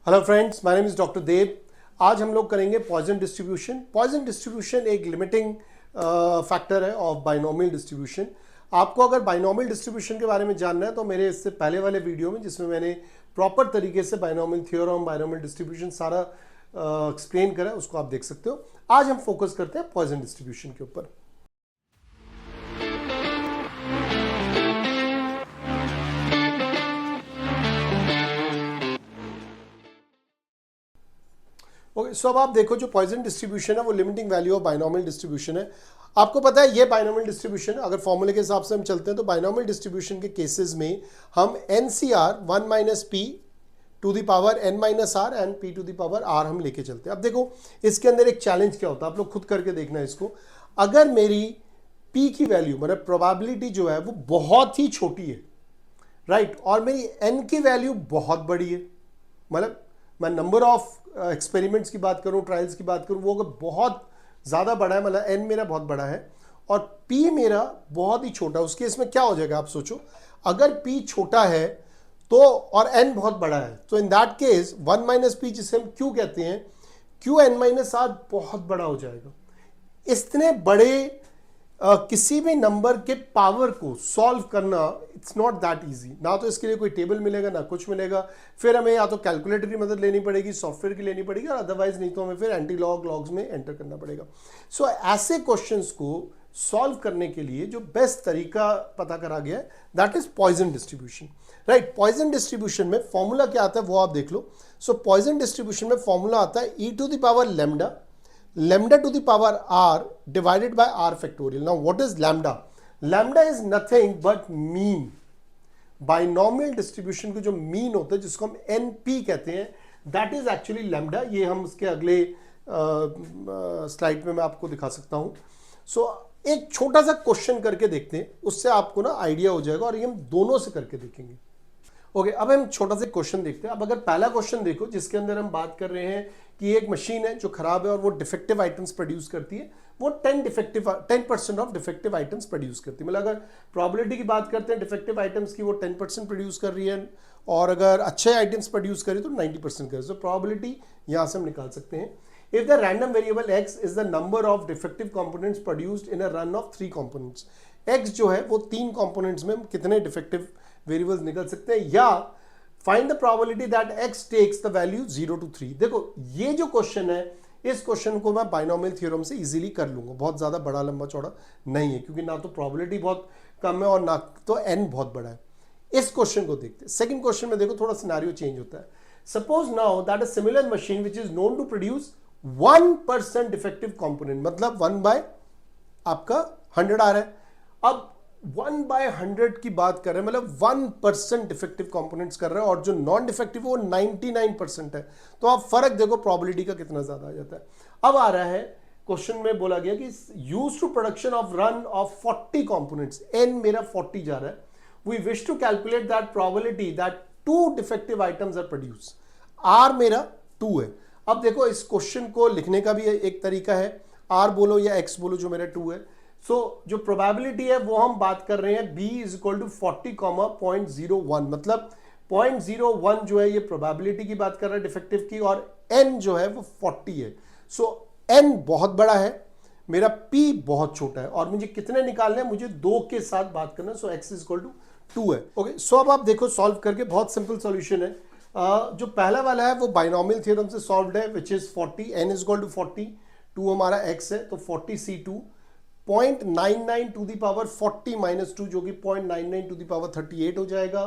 Hello friends, my name is doctor Dev. आज हम लोग करेंगे पॉइजन डिस्ट्रीब्यूशन। पॉइजन डिस्ट्रीब्यूशन एक लिमिटिंग फैक्टर है ऑफ बाइनोमियल डिस्ट्रीब्यूशन। आपको अगर बाइनोमियल डिस्ट्रीब्यूशन के बारे में जानना है तो मेरे इससे पहले वाले वीडियो में, जिसमें मैंने प्रॉपर तरीके से बाइनोमियल थ्योरम, बाइनोमियल डिस्ट्रीब्यूशन सारा एक्सप्लेन करा है, उसको आप देख सकते हो। आज हम फोकस करते हैं पॉइजन डिस्ट्रीब्यूशन के ऊपर। ओके, सो अब आप देखो, जो पॉइजन डिस्ट्रीब्यूशन है वो limiting value of binomial distribution है। आपको पता है ये बाइनोमियल डिस्ट्रीब्यूशन है। अगर फॉर्मूले के हिसाब से हम चलते हैं तो बाइनोमियल डिस्ट्रीब्यूशन के केसेस में हम NCR 1 minus P to the power n minus R and p to the power r हम लेके चलते हैं। अब देखो इसके अंदर एक चैलेंज क्या होता है, आप लोग खुद करके देखना है इसको। अगर मेरी p की वैल्यू, मतलब प्रोबेबिलिटी जो है वो बहुत ही छोटी है, राइट, और मेरी n की वैल्यू बहुत बड़ी है, मतलब मैं नंबर ऑफ एक्सपेरिमेंट्स की बात करूं, ट्रायल्स की बात करूं, वो अगर बहुत ज़्यादा बड़ा है, मतलब n मेरा बहुत बड़ा है और p मेरा बहुत ही छोटा है, उस केस में क्या हो जाएगा आप सोचो। अगर p छोटा है तो और n बहुत बड़ा है, तो in that case 1 minus P, जिसे हम q कहते हैं, q n माइनस आर बहुत बड़ा हो जाएगा। इतने बड़े किसी भी नंबर के पावर को सॉल्व करना इट्स नॉट दैट इजी। ना तो इसके लिए कोई टेबल मिलेगा, ना कुछ मिलेगा। फिर हमें या तो कैलकुलेटर की मदद लेनी पड़ेगी, सॉफ्टवेयर की लेनी पड़ेगी, और अदरवाइज नहीं तो हमें फिर एंटी लॉग लॉग्स में एंटर करना पड़ेगा। सो ऐसे क्वेश्चंस को सॉल्व करने के लिए जो बेस्ट तरीका पता करा गया है, that is Poisson distribution, right. Poisson distribution में फॉर्मूला क्या आता है वो आप देख लो। सो पॉइजन डिस्ट्रीब्यूशन में फॉर्मूला आता है e to the power lambda, lambda to the power r divided by r factorial. Now what is lambda? Lambda is nothing but mean. Binomial distribution को जो मीन होता है, जिसको हम NP कहते हैं, दैट इज एक्चुअली लैम्डा। ये हम उसके अगले स्लाइड में मैं आपको दिखा सकता हूं। सो एक छोटा सा क्वेश्चन करके देखते हैं, उससे आपको ना आइडिया हो जाएगा, और ये हम दोनों से करके देखेंगे। ओके, अब हम छोटा सा क्वेश्चन देखते हैं। अब अगर पहला क्वेश्चन देखो, जिसके अंदर हम बात कर रहे हैं कि एक मशीन है जो खराब है और वो डिफेक्टिव आइटम्स प्रोड्यूस करती है, वो 10% ऑफ डिफेक्टिव आइटम्स प्रोड्यूस करती है। मतलब अगर प्रोबेबिलिटी की बात करते हैं डिफेक्टिव आइटम्स की, वो 10% प्रोड्यूस कर रही है, और अगर अच्छे आइटम्स प्रोड्यूस करें तो 90% करे। तो प्रोबेबिलिटी यहां से हम निकाल सकते हैं। If the random variable x is the number of defective components produced in a run of 3 components, x जो है वो 3 कंपोनेंट्स में कितने डिफेक्टिव वेरिएबल्स निकल सकते हैं, या find the probability that x takes the value 0 to 3। देखो ये जो क्वेश्चन है, इस क्वेश्चन को मैं बाइनोमियल थ्योरम से इजीली कर लूंगा, बहुत ज्यादा बड़ा लंबा चौड़ा नहीं है, क्योंकि ना तो प्रोबेबिलिटी बहुत कम है और ना तो n बहुत बड़ा है। इस क्वेश्चन को देखते हैं। सेकंड क्वेश्चन में देखो थोड़ा सिनेरियो चेंज होता है। Suppose now that a similar machine which is known to produce 1% defective component, मतलब 1 बाय आपका 100 आ रहा है। अब 1 बाय 100 की बात कर रहे हैं, मतलब 1% डिफेक्टिव कंपोनेंट्स कर रहे हैं, और जो नॉन डिफेक्टिव वो 99% है। तो आप फर्क देखो प्रोबेबिलिटी का कितना ज्यादा आ जाता है। अब आ रहा है क्वेश्चन में बोला गया कि use to production of run of 40 components, n मेरा 40 जा रहा है। We wish to calculate that probability that 2 defective items are produce, r मेरा 2 है। अब देखो इस क्वेश्चन को लिखने का भी एक तरीका है, r बोलो या x बोलो, जो मेरा 2 है। सो जो प्रोबेबिलिटी है वो हम बात कर रहे हैं b इज इक्वल टू 40, 0.01, मतलब 0.01 जो है ये प्रोबेबिलिटी की बात कर रहा है डिफेक्टिव की, और n जो है वो 40 है। सो n बहुत बड़ा है, मेरा p बहुत छोटा है, और मुझे कितने निकालने हैं, मुझे 2 के साथ बात करना है। सो x इज इक्वल टू 2 है। ओके, सो अब आप देखो सॉल्व करके, बहुत सिंपल सॉल्यूशन है। जो पहला वाला है वो बाइनोमियल थ्योरम से सॉल्व्ड है, which is 40, n is equal to 40, 2 हमारा x है, तो 40c2 0.99 to the power 40 minus 2, जो कि 0.99 टू दी पावर 38 हो जाएगा,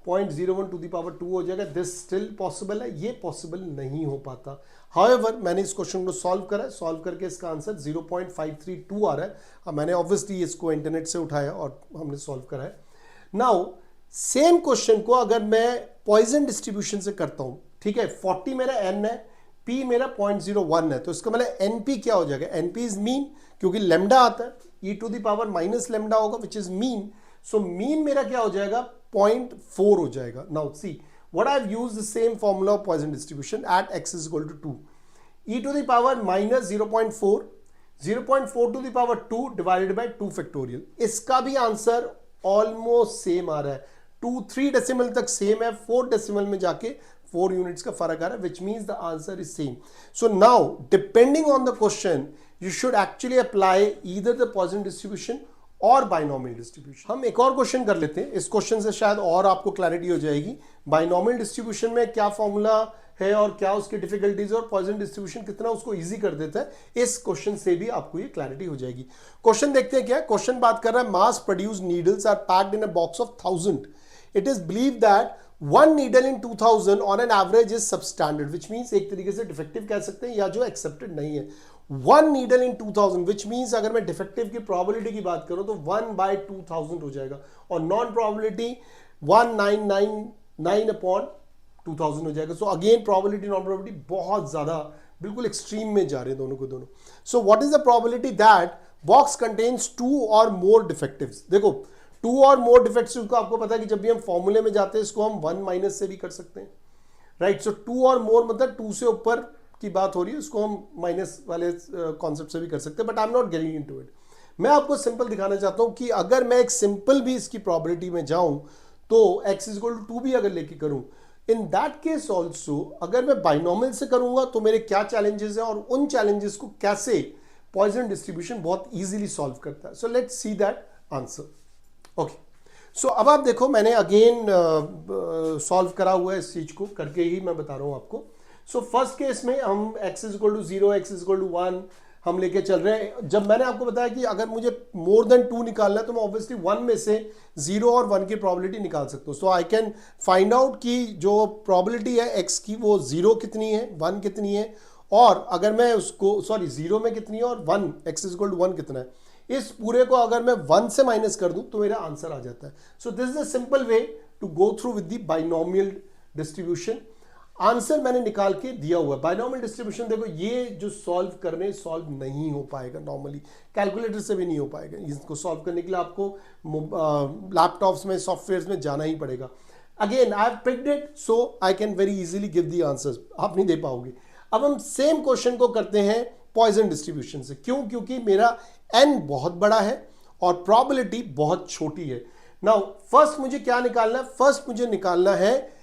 0.01 टू दी पावर 2 हो जाएगा। दिस स्टिल पॉसिबल है, ये पॉसिबल नहीं हो पाता। हाउएवर मैंने इस क्वेश्चन को सॉल्व करा, सॉल्व करके इसका आंसर 0.532 आ रहा है। अब मैंने ऑब्वियसली इसको इंटरनेट से उठाया और हमने सॉल्व करा है। नाउ सेम क्वेश्चन को अगर मैं पॉइजन डिस्ट्रीब्यूशन से करता हूं, ठीक है, 40 मेरा n है, p मेरा 0.01 है, तो इसका मतलब np क्या हो जाएगा, np इज मीन, क्योंकि लेमडा आता है, e to the power minus lambda होगा, which is mean. So mean मेरा क्या हो जाएगा, 0.4 हो जाएगा। Now see what I have used the same formula of Poisson distribution at x is equal to 2, e to the power minus 0.4, 0.4 to the power 2 divided by 2 factorial. इसका भी answer almost same आ रहा है, 3 decimal तक same है, 4 decimal में जाके 4 units का फर्क आ रहा है, which means the answer is same. So now depending on the question you should actually apply either the Poisson distribution और बाइनोमियल डिस्ट्रीब्यूशन. हम एक और क्वेश्चन कर लेते हैं, इस क्वेश्चन से शायद और आपको क्लैरिटी हो जाएगी. बाइनोमियल डिस्ट्रीब्यूशन में क्या फॉर्मूला है और क्या उसकी डिफिकल्टीज और पॉइजन डिस्ट्रीब्यूशन कितना उसको इजी कर देता है, इस क्वेश्चन से भी आपको ये क्लैरिटी हो जाएगी. क्वेश्चन देखते हैं क्या क्वेश्चन बात कर रहा है. Mass produce needles are packed in a box of 1000. It is believe that one needle in 2000 on an average is substandard, which means एक तरीके से डिफेक्टिव कह सकते हैं या जो एक्सेप्टेड नहीं है. One needle in 2000 which means अगर मैं डिफेक्टिव की प्रोबेबिलिटी की बात करूं तो 1/2000 हो जाएगा और नॉन प्रोबेबिलिटी 1999/2000 हो जाएगा. So again probability non probability बहुत ज्यादा बिल्कुल एक्सट्रीम में जा रहे हैं दोनों को दोनों. So what is the probability that box contains 2 और मोर डिफेक्टिव्स. देखो 2 और मोर डिफेक्टिव्स को आपको पता है कि जब भी हम फॉर्मूले में जाते हैं इसको हम 1 माइनस से भी कर सकते हैं, राइट. सो 2 और मोर मतलब 2 से ऊपर की बात हो रही है, उसको हम माइनस वाले कॉन्सेप्ट से भी कर सकते हैं, but I am not getting into it. मैं आपको सिंपल दिखाना चाहता हूं कि अगर मैं एक सिंपल भी इसकी प्रोबेबिलिटी में जाऊं तो x = 2 भी अगर लेके करूं, इन दैट केस ऑल्सो अगर मैं बाइनोमियल से करूंगा तो मेरे क्या चैलेंजेस हैं और उन चैलेंजेस को कैसे पॉइजन डिस्ट्रीब्यूशन बहुत इजीली सॉल्व करता है. So let's see that answer. Okay, so अब आप देखो मैंने अगेन सॉल्व करा हुआ है, इस चीज को करके ही मैं बता रहा हूं आपको. सो फर्स्ट केस में हम x = 0, x = 1 हम लेके चल रहे हैं. जब मैंने आपको बताया कि अगर मुझे मोर देन 2 निकालना है तो मैं ऑब्वियसली 1 में से 0 और 1 की प्रोबेबिलिटी निकाल सकता हूँ. सो आई कैन फाइंड आउट कि जो प्रोबेबिलिटी है x की वो 0 कितनी है, 1 कितनी है, और अगर मैं उसको 0 में कितनी है और 1 x = 1 कितना है, इस पूरे को अगर मैं 1 से माइनस कर दूं तो मेरा आंसर आ जाता है. So this is a simple way to go through with the binomial distribution. Answer मैंने निकाल के दिया हुआ है. बाइनोमियल डिस्ट्रीब्यूशन देखो ये जो सॉल्व नहीं हो पाएगा, नॉर्मली कैलकुलेटर से भी नहीं हो पाएगा. इसको सॉल्व करने के लिए आपको लैपटॉप्स में सॉफ्टवेयर में जाना ही पड़ेगा. Again I have picked it so I can very easily give the answers. आप नहीं दे पाओगे. अब हम सेम क्वेश्चन को करते हैं पॉइजन डिस्ट्रीब्यूशन से. क्यों? क्योंकि मेरा n बहुत बड़ा है और प्रोबेबिलिटी बहुत छोटी है. नाउ फर्स्ट मुझे क्या निकालना है? फर्स्ट मुझे निकालना है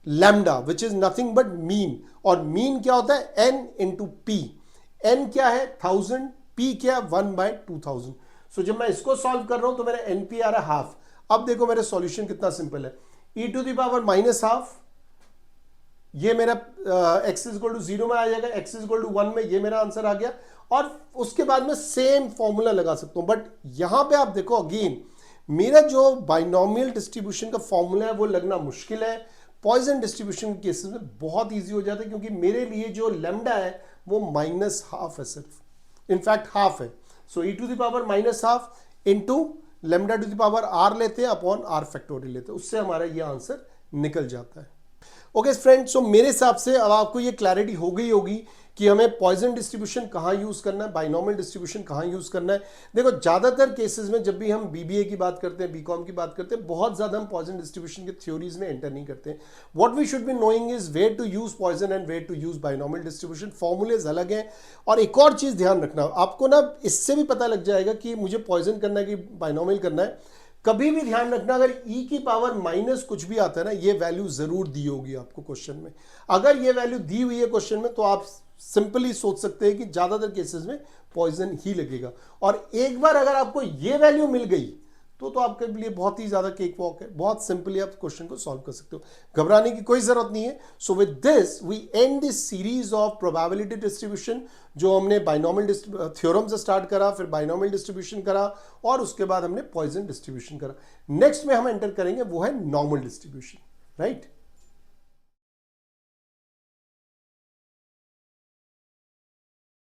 lambda which is nothing but mean. और मीन क्या होता है? n into P. n क्या है? 1000. p क्या? 1/2000. सो जब मैं इसको सॉल्व कर रहा हूं तो मेरा np आ रहा है हाफ. अब देखो मेरा सॉल्यूशन कितना सिंपल है. e⁻, -½ ये मेरा x = 0 में आ जाएगा, x = 1 में ये मेरा आंसर आ गया. और उसके बाद में सेम फॉर्मूला लगा सकता हूं. बट यहां पे आप देखो अगेन मेरा जो बाइनोमियल डिस्ट्रीब्यूशन का फॉर्मूला है वो लगना मुश्किल है. पॉइजन डिस्ट्रीब्यूशन के केसेस में बहुत इजी हो जाता है क्योंकि मेरे लिए जो लैम्डा है वो -½ है सिर्फ, इनफैक्ट हाफ है. सो e⁻⁻½ इंटू λ⁻r लेते हैं अपॉन r फैक्टोरियल लेते हैं, उससे हमारा ये आंसर निकल जाता है. ओके फ्रेंड्स, सो मेरे हिसाब से अब आपको ये क्लैरिटी हो गई होगी कि हमें पॉइजन डिस्ट्रीब्यूशन कहाँ यूज करना है, बाइनोमियल डिस्ट्रीब्यूशन कहाँ यूज करना है. देखो ज्यादातर केसेस में जब भी हम बीबीए की बात करते हैं, बीकॉम की बात करते हैं, बहुत ज्यादा हम पॉइजन डिस्ट्रीब्यूशन के थ्योरीज में एंटर नहीं करते. What we should be knowing is where to use Poisson and where to use binomial distribution. Formulas अलग हैं. और एक और चीज ध्यान रखना, आपको ना इससे भी पता लग जाएगा कि मुझे पॉइजन करना है कि बाइनोमियल करना है. कभी भी ध्यान रखना अगर e⁻ कुछ भी आता है ना, ये वैल्यू जरूर दी होगी आपको क्वेश्चन में. अगर ये वैल्यू दी हुई है क्वेश्चन में तो आप सिंपली सोच सकते हैं कि ज्यादातर केसेस में पॉइजन ही लगेगा. और एक बार अगर आपको ये वैल्यू मिल गई तो आपके लिए बहुत ही ज्यादा केक वॉक है. बहुत सिंपली आप क्वेश्चन को सॉल्व कर सकते हो, घबराने की कोई जरूरत नहीं है. So with this we end this series of probability distribution, जो हमने बाइनोमियल थ्योरम से स्टार्ट करा, फिर बाइनोमियल डिस्ट्रीब्यूशन करा और उसके बाद हमने पॉइजन डिस्ट्रीब्यूशन करा. नेक्स्ट में हम एंटर करेंगे वो है नॉर्मल डिस्ट्रीब्यूशन, राइट.